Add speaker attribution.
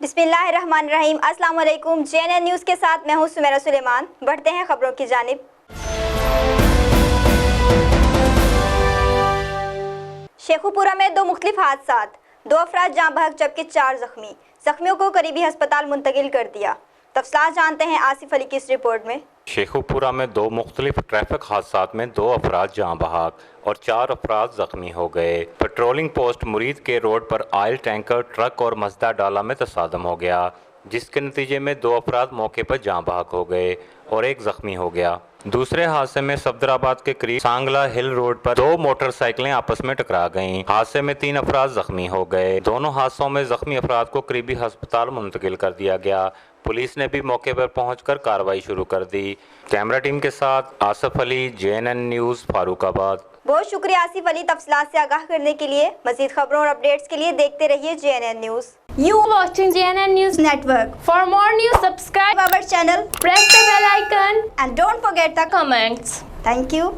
Speaker 1: بسم اللہ الرحمن الرحیم۔ السلام علیکم۔ JNN نیوز کے ساتھ میں ہوں سمیرہ سلیمان۔ بڑھتے ہیں خبروں کی جانب۔ شیخوپورہ میں 2 مختلف حادثات، 2 افراد جاں بحق جبکہ 4 زخمی، زخمیوں کو قریبی ہسپتال منتقل کر دیا۔ تفصیلات جانتے ہیں آصف علی کی اس رپورٹ میں۔
Speaker 2: شیخوپورہ میں 2 مختلف ٹریفک حادثات میں 2 افراد جاں بحق اور 4 افراد زخمی ہو گئے۔ پیٹرولنگ پوسٹ مرید کے روڈ پر آئل ٹینکر ٹرک اور مزدہ ڈالا میں تصادم ہو گیا، جس کے نتیجے میں 2 افراد موقع پر جاں بحق ہو گئے اور 1 زخمی ہو گیا۔ دوسرے حادثے میں صفدر آباد کے قریب سانگلہ ہل روڈ پر 2 موٹر سائیکلیں آپس میں ٹکرا گئیں۔ حادثے میں 3 افراد زخمی ہو گئے۔ دونوں حادثوں میں زخمی افراد کو قریبی ہسپتال منتقل کر دیا گیا۔ پولیس نے بھی موقع پر پہنچ کر کارروائی شروع کر دی۔ کیمرہ ٹیم کے ساتھ آصف علی، JNN نیوز، فاروق آباد۔
Speaker 1: بہت شکریہ آصف علی تفصیلات سے آگاہ کرنے کے لیے۔ مزید خبروں اور اپڈیٹس کے لیے دیکھتے رہیے JNN news.
Speaker 3: You watching JNN News
Speaker 1: Network.
Speaker 3: For more news, subscribe
Speaker 1: our channel,
Speaker 3: press the bell icon
Speaker 1: and don't forget the
Speaker 3: comments.
Speaker 1: Thank you.